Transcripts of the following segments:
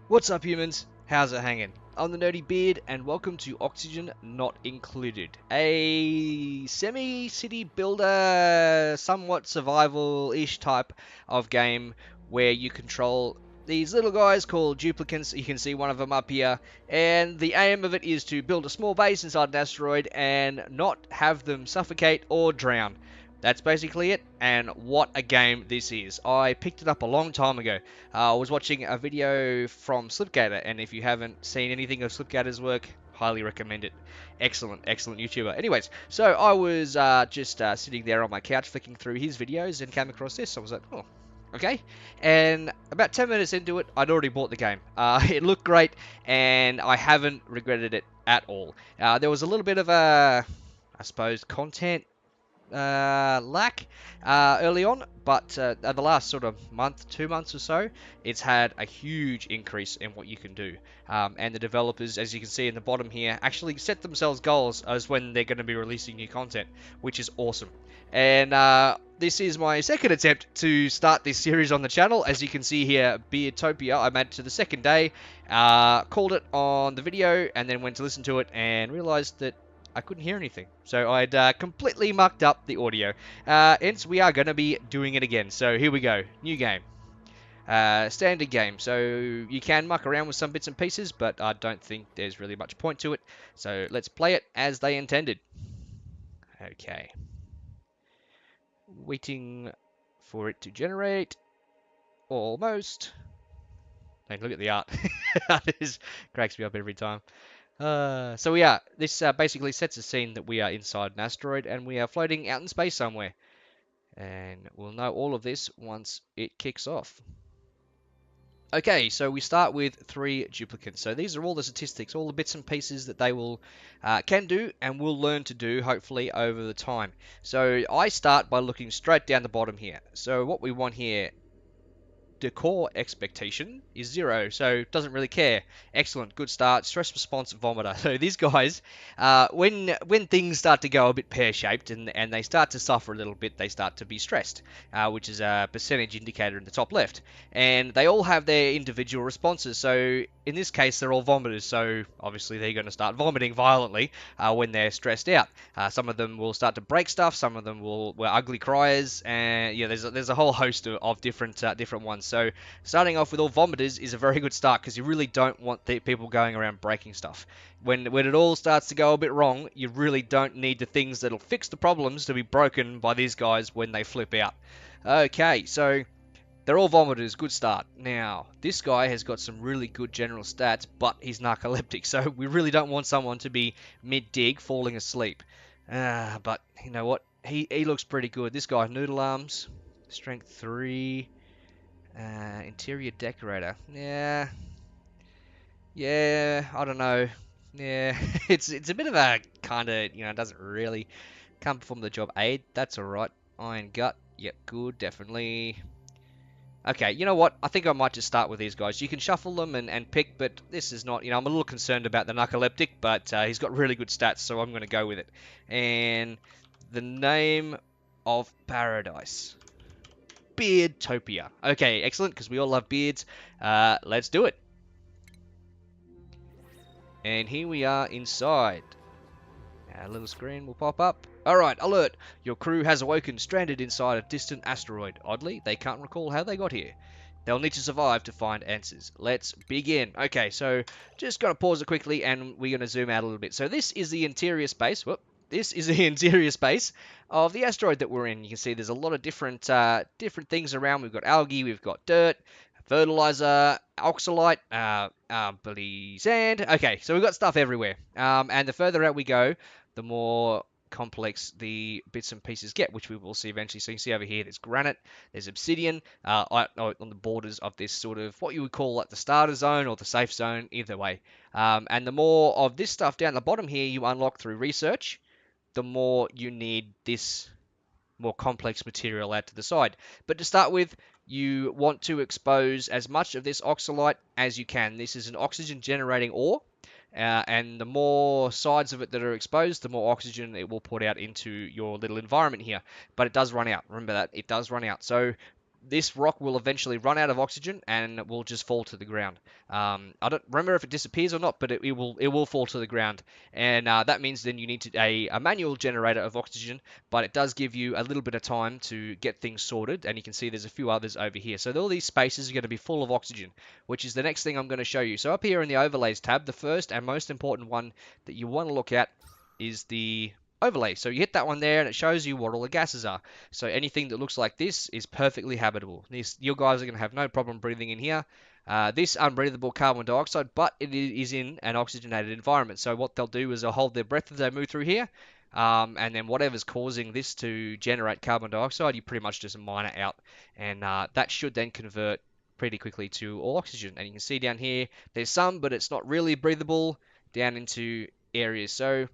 What's up, humans? How's it hanging? I'm the Nerdy Beard, and welcome to Oxygen Not Included, a semi-city builder, somewhat survival-ish type of game where you control these little guys called duplicants. You can see one of them up here, and the aim of it is to build a small base inside an asteroid and not have them suffocate or drown. That's basically it, and what a game this is. I picked it up a long time ago. I was watching a video from Slipgator, and if you haven't seen anything of Slipgator's work, highly recommend it. Excellent, excellent YouTuber. Anyways, so I was just sitting there on my couch flicking through his videos and came across this. I was like, oh, okay. And about 10 minutes into it, I'd already bought the game. It looked great, and I haven't regretted it at all. There was a little bit of a, I suppose, content lack early on, but the last sort of month, 2 months or so, it's had a huge increase in what you can do. And the developers, as you can see in the bottom here, actually set themselves goals as when they're going to be releasing new content, which is awesome. And this is my second attempt to start this series on the channel. As you can see here, Beardtopia, I made it to the second day, called it on the video, and then went to listen to it and realized that I couldn't hear anything. So I'd completely mucked up the audio. Hence, we are going to be doing it again. So here we go. New game. Standard game. So you can muck around with some bits and pieces, but I don't think there's really much point to it. So let's play it as they intended. Okay. Waiting for it to generate. Almost. Hey, look at the art. This cracks me up every time. So we are. This basically sets a scene that we are inside an asteroid and we are floating out in space somewhere. And we'll know all of this once it kicks off. Okay, so we start with 3 duplicates. So these are all the statistics, all the bits and pieces that they will can do and will learn to do, hopefully, over the time. So I start by looking straight down the bottom here. So what we want here, decor expectation is 0, so doesn't really care. Excellent, good start. Stress response vomiter. So these guys, when things start to go a bit pear-shaped and they start to suffer a little bit, they start to be stressed, which is a percentage indicator in the top left. And they all have their individual responses. So in this case, they're all vomiters. So obviously they're going to start vomiting violently when they're stressed out. Some of them will start to break stuff. Some of them will ugly criers, and yeah, there's a whole host of different ones. So starting off with all vomiters is a very good start because you really don't want the people going around breaking stuff. When it all starts to go a bit wrong, you really don't need the things that'll fix the problems to be broken by these guys when they flip out. Okay, so they're all vomiters, good start. Now, this guy has got some really good general stats, but he's narcoleptic, so we really don't want someone to be mid-dig falling asleep. But you know what? He looks pretty good. This guy, noodle arms, strength 3, interior decorator. Yeah, I don't know. Yeah, it's a bit of a kind of, doesn't really come from the job. Aid, that's alright. Iron gut, yep, good, definitely. Okay, you know what? I think I might just start with these guys. You can shuffle them and pick, but this is not, I'm a little concerned about the narcoleptic, but he's got really good stats, so I'm going to go with it. And the name of paradise. Beardtopia. Okay, excellent, because we all love beards. Let's do it. And here we are inside. A little screen will pop up. Alright, alert! Your crew has awoken stranded inside a distant asteroid. Oddly, they can't recall how they got here. They'll need to survive to find answers. Let's begin. Okay, so just going to pause it quickly and we're going to zoom out a little bit. So this is the interior space. Whoop. This is the interior space of the asteroid that we're in. You can see there's a lot of different things around. We've got algae, we've got dirt, fertilizer, oxalite, bloody sand. Okay, so we've got stuff everywhere. And the further out we go, the more complex the bits and pieces get, which we will see eventually. So you can see over here, there's granite, there's obsidian on the borders of this sort of what you would call like the starter zone or the safe zone, either way. And the more of this stuff down the bottom here you unlock through research, the more you need this more complex material out to the side. But to start with, you want to expose as much of this oxalite as you can. This is an oxygen generating ore. And the more sides of it that are exposed, the more oxygen it will put out into your little environment here. But it does run out. Remember that. It does run out. So this rock will eventually run out of oxygen and will just fall to the ground. I don't remember if it disappears or not, but it will fall to the ground, and that means then you need a manual generator of oxygen, but it does give you a little bit of time to get things sorted, and you can see there's a few others over here. So all these spaces are going to be full of oxygen, which is the next thing I'm going to show you. So up here in the overlays tab, the first and most important one that you want to look at is the overlay. So you hit that one there and it shows you what all the gases are. So anything that looks like this is perfectly habitable. Your guys are going to have no problem breathing in here. This unbreathable carbon dioxide, but it is in an oxygenated environment. So what they'll do is they'll hold their breath as they move through here. And then whatever's causing this to generate carbon dioxide, you pretty much just mine it out. And that should then convert pretty quickly to all oxygen. And you can see down here, there's some, but it's not really breathable down into areas. So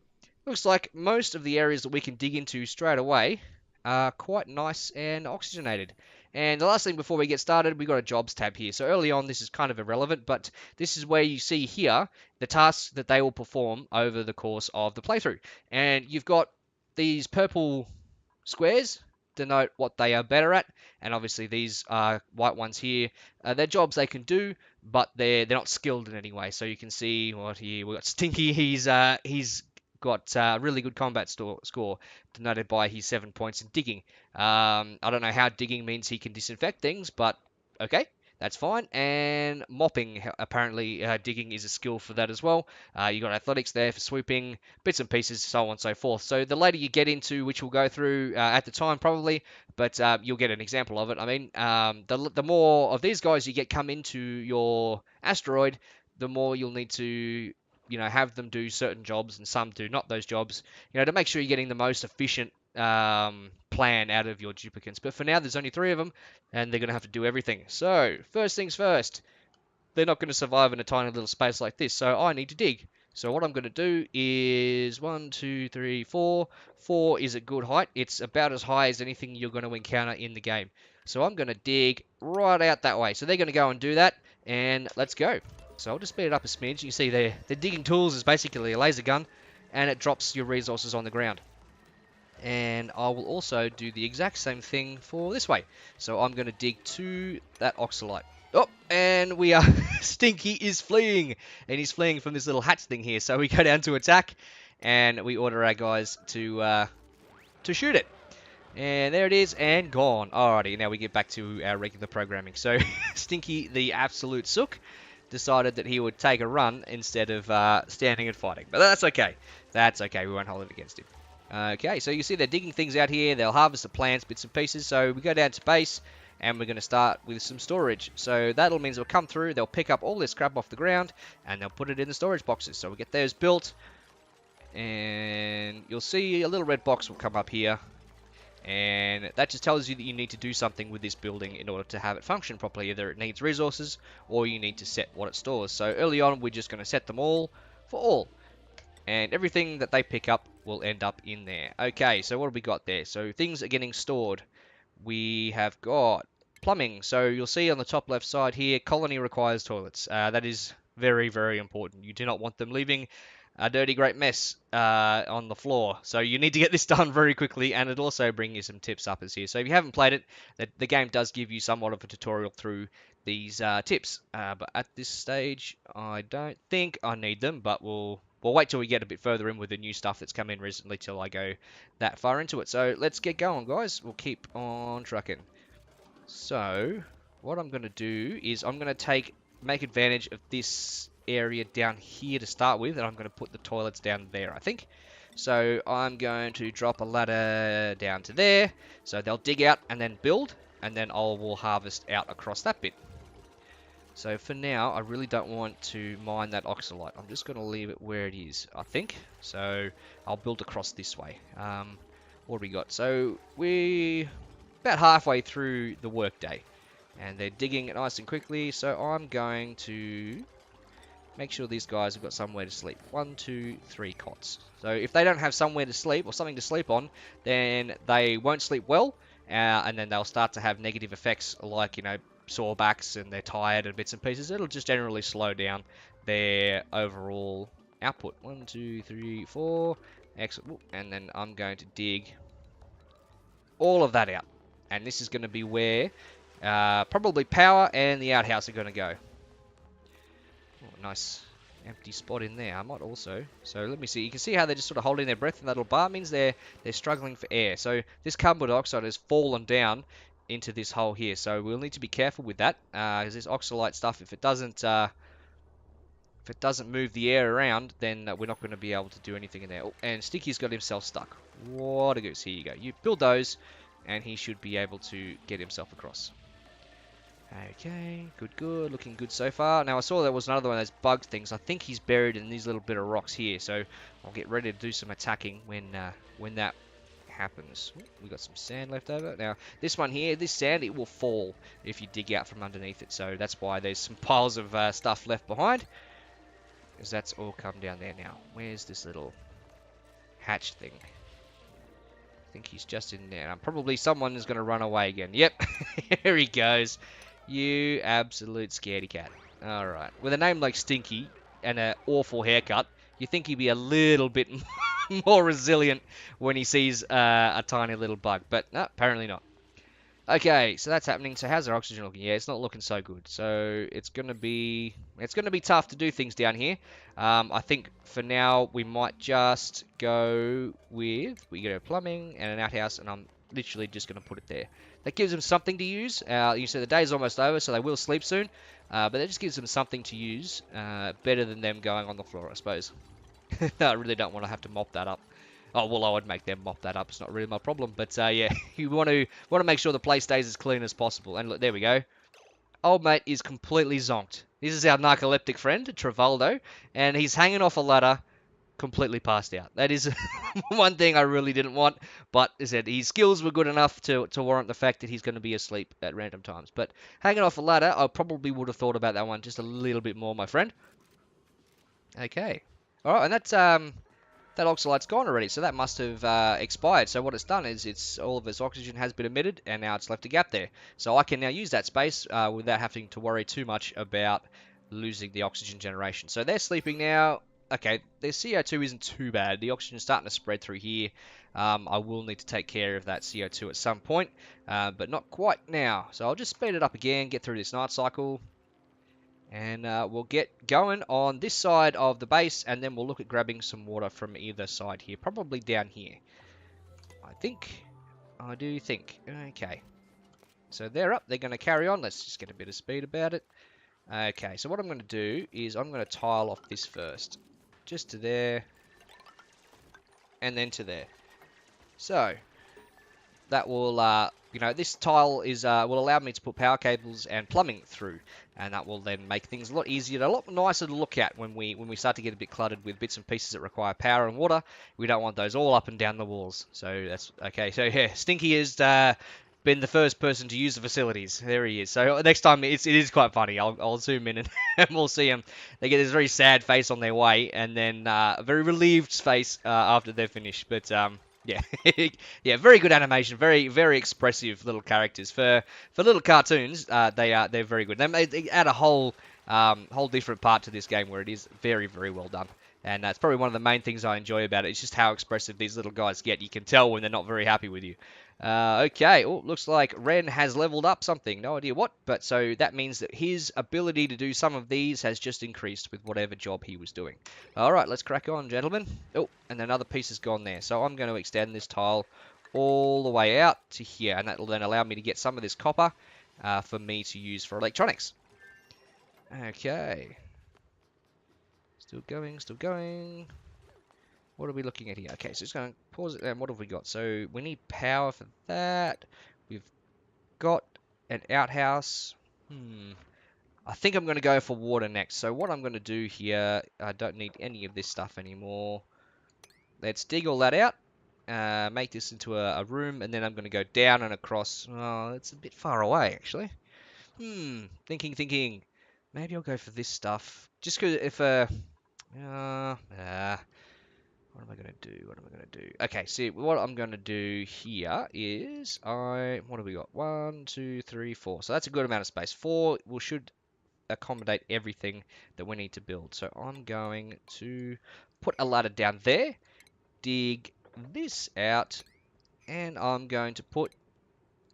looks like most of the areas that we can dig into straight away are quite nice and oxygenated. And the last thing before we get started, we've got a jobs tab here. So early on, this is kind of irrelevant, but this is where you see here the tasks that they will perform over the course of the playthrough. And you've got these purple squares denote what they are better at, and obviously these white ones here, they're jobs they can do, but they're not skilled in any way. So you can see what here we've got Stinky. He's got really good combat score, denoted by his 7 points in digging. I don't know how digging means he can disinfect things, but okay, that's fine. And mopping, apparently digging is a skill for that as well. You got athletics there for swooping, bits and pieces, so on and so forth. So the later you get into, which we'll go through at the time probably, but you'll get an example of it. I mean, the more of these guys you get come into your asteroid, the more you'll need to have them do certain jobs, and some do not those jobs, to make sure you're getting the most efficient plan out of your duplicants. But for now, there's only 3 of them, and they're going to have to do everything. So, first things first, they're not going to survive in a tiny little space like this, so I need to dig. So what I'm going to do is 1, 2, 3, 4. 4 is a good height. It's about as high as anything you're going to encounter in the game. So I'm going to dig right out that way. So they're going to go and do that, and let's go. So I'll just speed it up a smidge. You can see the digging tools is basically a laser gun, and it drops your resources on the ground. And I will also do the exact same thing for this way. So I'm going to dig to that oxalite. Oh, and we are Stinky is fleeing, and he's fleeing from this little hatch thing here. So we go down to attack, and we order our guys to shoot it. And there it is, and gone. Alrighty, now we get back to our regular programming. So Stinky, the absolute sook, decided that he would take a run instead of standing and fighting. But that's okay. That's okay. We won't hold it against him. Okay, so you see they're digging things out here. They'll harvest the plants, bits and pieces. So we go down to base, and we're going to start with some storage. So that'll means they'll come through. They'll pick up all this crap off the ground, and they'll put it in the storage boxes. So we get those built, and you'll see a little red box will come up here. And that just tells you that you need to do something with this building in order to have it function properly. Either it needs resources, or you need to set what it stores. So early on, we're just going to set them all for all. And everything that they pick up will end up in there. Okay, so what have we got there? So things are getting stored. We have got plumbing. So you'll see on the top left side here, colony requires toilets. That is very, very important. You do not want them leaving a dirty great mess on the floor. So you need to get this done very quickly, and it'll also bring you some tips up as here. So if you haven't played it, the game does give you somewhat of a tutorial through these tips. But at this stage, I don't think I need them, but we'll wait till we get a bit further in with the new stuff that's come in recently till I go that far into it. So let's get going, guys. We'll keep on trucking. So what I'm going to do is I'm going to make advantage of this area down here to start with, and I'm going to put the toilets down there, I think. So I'm going to drop a ladder down to there, so they'll dig out and then build, and then will harvest out across that bit. So for now, I really don't want to mine that oxalite. I'm just going to leave it where it is, I think. So I'll build across this way. What do we got? So we're about halfway through the workday, and they're digging it nice and quickly. So I'm going to make sure these guys have got somewhere to sleep. 1, 2, 3 cots. So if they don't have somewhere to sleep or something to sleep on, then they won't sleep well, and then they'll start to have negative effects like, sore backs, and they're tired and bits and pieces. It'll just generally slow down their overall output. 1, 2, 3, 4. Excellent. And then I'm going to dig all of that out. And this is going to be where Probably power and the outhouse are going to go. Oh, nice empty spot in there. I might also. So let me see. You can see how they're just sort of holding their breath in that little bar. It means they're struggling for air. So this carbon dioxide has fallen down into this hole here. So we'll need to be careful with that because this oxalate stuff, if it doesn't move the air around, then we're not going to be able to do anything in there. Oh, and Sticky's got himself stuck. What a goose. Here you go. You build those, and he should be able to get himself across. Okay, good, good. Looking good so far. Now, I saw there was another one of those bug things. I think he's buried in these little bit of rocks here, so I'll get ready to do some attacking when that happens. Ooh, we got some sand left over. Now, this one here, this sand, it will fall if you dig out from underneath it, so that's why there's some piles of stuff left behind, because that's all come down there now. Where's this little hatch thing? I think he's just in there. And probably someone is going to run away again. Yep, here he goes. You absolute scaredy cat. Alright. With a name like Stinky and an awful haircut, you think he'd be a little bit more resilient when he sees a tiny little bug. But no, apparently not. Okay, so that's happening. So how's our oxygen looking? Yeah, it's not looking so good. So it's gonna be tough to do things down here. I think for now we might just go with plumbing and an outhouse, and I'm literally just gonna put it there. That gives them something to use. You said the day's almost over, so they will sleep soon. But that just gives them something to use. Better than them going on the floor, I suppose. I really don't want to have to mop that up. Oh, well, I would make them mop that up. It's not really my problem. But, yeah, you want to make sure the place stays as clean as possible. And look, there we go. Old mate is completely zonked. This is our narcoleptic friend, Travaldo. And he's hanging off a ladder, completely passed out. That is one thing I really didn't want. But, as I said, his skills were good enough to warrant the fact that he's going to be asleep at random times. But hanging off a ladder, I probably would have thought about that one just a little bit more, my friend. Okay. All right, and that's... that oxalate's gone already, so that must have expired. So what it's done is all of its oxygen has been emitted, and now it's left a gap there. So I can now use that space without having to worry too much about losing the oxygen generation. So they're sleeping now. Okay, their CO2 isn't too bad. The oxygen's starting to spread through here. I will need to take care of that CO2 at some point, but not quite now. So I'll just speed it up again, get through this night cycle. And we'll get going on this side of the base, and then we'll look at grabbing some water from either side here. Probably down here. I do think. Okay. So they're up. They're going to carry on. Let's just get a bit of speed about it. Okay, so what I'm going to do is I'm going to tile off this first. Just to there. And then to there. So, that will, this tile is will allow me to put power cables and plumbing through, and that will then make things a lot easier, a lot nicer to look at when we start to get a bit cluttered with bits and pieces that require power and water. We don't want those all up and down the walls. So that's okay. So yeah, Stinky has been the first person to use the facilities. There he is. So next time it is quite funny. I'll zoom in and, and we'll see him. They get this very sad face on their way, and then a very relieved face after they're finished. But yeah, yeah, very good animation, very very expressive little characters for little cartoons. They're very good. They add a whole different part to this game where it is very very well done, and that's probably one of the main things I enjoy about it. It's just how expressive these little guys get. You can tell when they're not very happy with you. Okay, oh, looks like Ren has leveled up something, no idea what, but so that means that his ability to do some of these has just increased with whatever job he was doing. Alright, let's crack on, gentlemen. Oh, and another piece has gone there, so I'm going to extend this tile all the way out to here, and that will then allow me to get some of this copper for me to use for electronics. Okay. Still going, still going. What are we looking at here? Okay, so just going to pause it there. What have we got? So we need power for that. We've got an outhouse. I think I'm going to go for water next. So what I'm going to do here, I don't need any of this stuff anymore. Let's dig all that out. Make this into a room, and then I'm going to go down and across. Oh, it's a bit far away, actually. Thinking. Maybe I'll go for this stuff. Just because if what am I going to do? What am I going to do? Okay, see, what I'm going to do here is what have we got? 1, 2, 3, 4. So that's a good amount of space. 4 should accommodate everything that we need to build. So I'm going to put a ladder down there, dig this out, and I'm going to put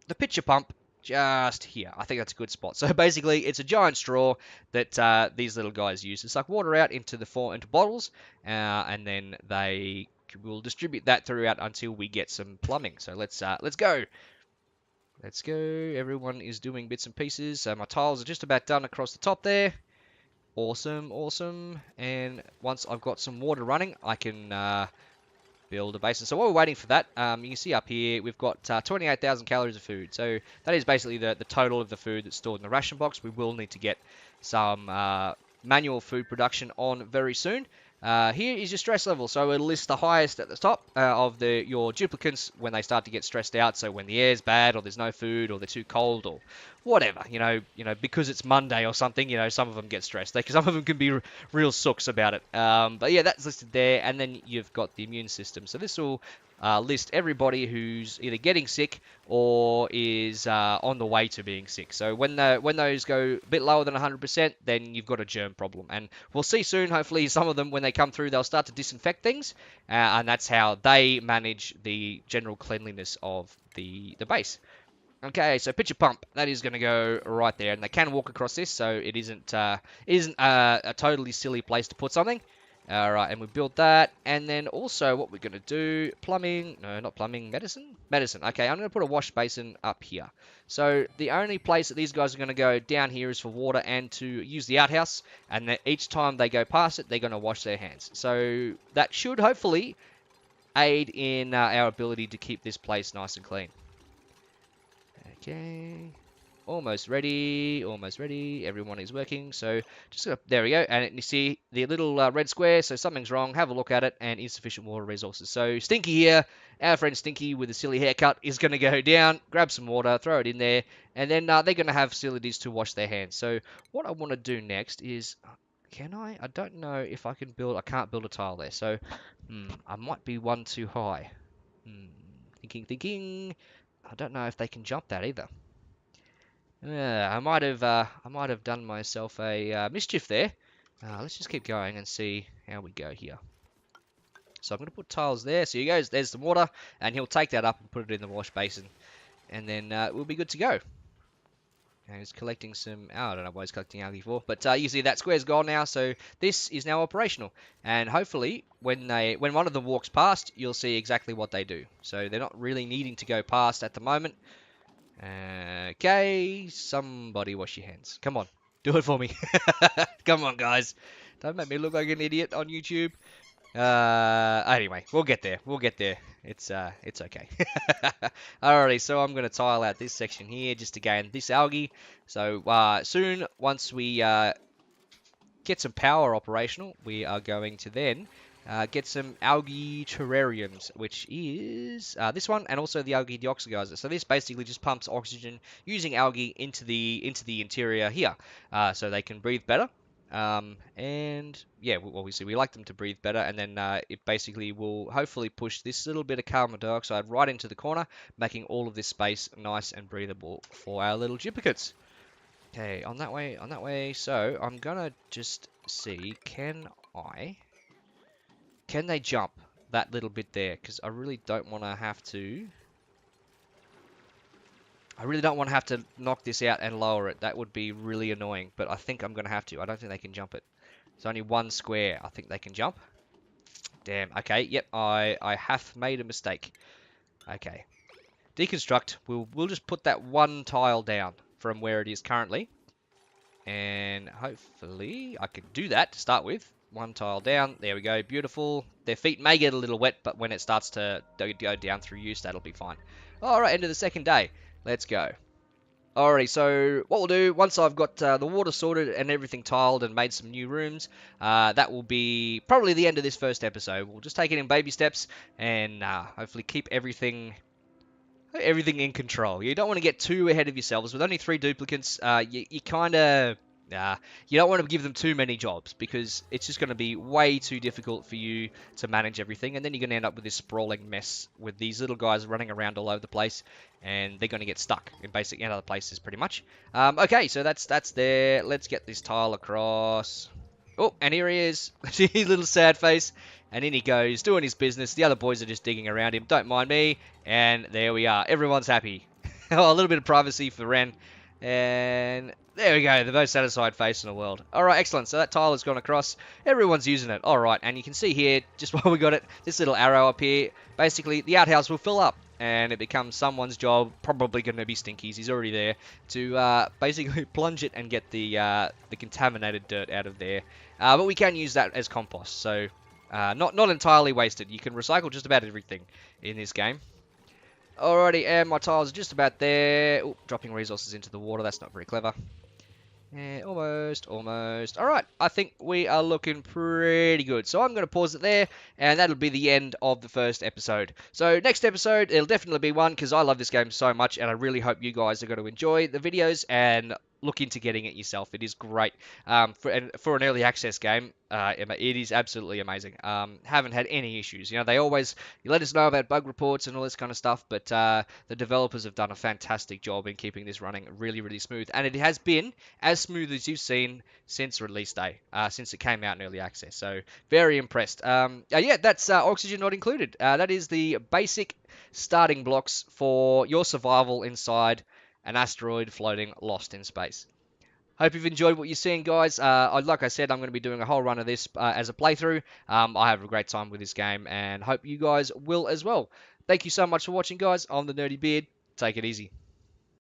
the pitcher pump just here. I think that's a good spot. So basically, it's a giant straw that these little guys use to suck water out into into bottles, and then they will distribute that throughout until we get some plumbing. So let's go. Let's go. Everyone is doing bits and pieces. So my tiles are just about done across the top there. Awesome, awesome. And once I've got some water running, I can build a basin. So while we're waiting for that, you can see up here we've got 28,000 calories of food. So that is basically the total of the food that's stored in the ration box. We will need to get some manual food production on very soon. Here is your stress level. So it'll list the highest at the top of your duplicants when they start to get stressed out. So when the air's bad, or there's no food, or they're too cold, or whatever. Because it's Monday or something. Some of them get stressed. Some of them can be real sooks about it. But yeah, that's listed there. And then you've got the immune system. So this will list everybody who's either getting sick or is on the way to being sick. So when those go a bit lower than 100%, then you've got a germ problem. And we'll see soon, hopefully, some of them, when they come through, they'll start to disinfect things. And that's how they manage the general cleanliness of the base. Okay, so pitcher pump, that is going to go right there, and they can walk across this, so it isn't a totally silly place to put something. All right, and we built that, and then also what we're going to do, plumbing, no, not plumbing, medicine? Medicine, okay, I'm going to put a wash basin up here. So the only place that these guys are going to go down here is for water and to use the outhouse, and that each time they go past it, they're going to wash their hands. So that should hopefully aid in our ability to keep this place nice and clean. Okay, almost ready, almost ready. Everyone is working, so there we go. And you see the little red square, so something's wrong. Have a look at it, and insufficient water resources. So Stinky here, our friend Stinky with a silly haircut, is going to go down, grab some water, throw it in there, and then they're going to have facilities to wash their hands. So what I want to do next is, can I? I don't know if I can build. I can't build a tile there, so I might be one too high. Thinking. I don't know if they can jump that either. I might have done myself a mischief there. Let's just keep going and see how we go here. So I'm going to put tiles there. So he goes, there's the water, and he'll take that up and put it in the wash basin, and then we'll be good to go. And he's collecting some. Oh, I don't know what he's collecting algae for, but you see that square's gone now, so this is now operational. And hopefully, when one of them walks past, you'll see exactly what they do. So they're not really needing to go past at the moment. Okay, somebody wash your hands. Come on, do it for me. Come on, guys. Don't make me look like an idiot on YouTube. Anyway, we'll get there. We'll get there. It's okay. Alrighty, so I'm gonna tile out this section here just to gain this algae. So soon, once we get some power operational, we are going to then get some algae terrariums, which is this one, and also the algae deoxidizer. So this basically just pumps oxygen using algae into the interior here, so they can breathe better. And yeah, obviously we like them to breathe better, and then it basically will hopefully push this little bit of carbon dioxide right into the corner, making all of this space nice and breathable for our little duplicates. Okay, on that way. So I'm gonna just see, can they jump that little bit there? Because I really don't want to have to. I really don't want to have to knock this out and lower it. That would be really annoying, but I think I'm going to have to. I don't think they can jump it. It's only one square I think they can jump. Damn. Okay, yep, I have made a mistake. Okay. Deconstruct. We'll just put that one tile down from where it is currently. And hopefully I can do that to start with. One tile down. There we go. Beautiful. Their feet may get a little wet, but when it starts to go down through use, that'll be fine. Alright, end of the second day. Let's go. Alrighty, so what we'll do, once I've got the water sorted and everything tiled and made some new rooms, that will be probably the end of this first episode. We'll just take it in baby steps and hopefully keep everything in control. You don't want to get too ahead of yourselves. With only 3 duplicates, you kind of... you don't want to give them too many jobs, because it's just going to be way too difficult for you to manage everything, and then you're going to end up with this sprawling mess with these little guys running around all over the place, and they're going to get stuck in other places pretty much. Okay, so that's there. Let's get this tile across. Oh, and here he is. His little sad face. And in he goes, doing his business. The other boys are just digging around him. Don't mind me. And there we are. Everyone's happy. a little bit of privacy for Ren. And there we go, the most satisfied face in the world. Alright, excellent. So that tile has gone across. Everyone's using it. Alright, and you can see here, just while we got it, this little arrow up here, basically the outhouse will fill up. And it becomes someone's job, probably going to be Stinky's, he's already there, to basically plunge it and get the contaminated dirt out of there. But we can use that as compost, so not entirely wasted. You can recycle just about everything in this game. Alrighty, and my tiles are just about there. Ooh, dropping resources into the water, that's not very clever. Yeah, almost. Alright, I think we are looking pretty good. So I'm going to pause it there, and that'll be the end of the first episode. So next episode, it'll definitely be one, because I love this game so much, and I really hope you guys are going to enjoy the videos, and look into getting it yourself. It is great. For an early access game, it is absolutely amazing. Haven't had any issues. You know, they always let us know about bug reports and all this kind of stuff, but the developers have done a fantastic job in keeping this running really, really smooth, and it has been as smooth as you've seen since release day, since it came out in early access. So very impressed. Yeah, that's oxygen not included. That is the basic starting blocks for your survival inside an asteroid floating lost in space. Hope you've enjoyed what you're seeing, guys. Like I said, I'm going to be doing a whole run of this as a playthrough. I have a great time with this game, and hope you guys will as well. Thank you so much for watching, guys. I'm the Nerdy Beard. Take it easy.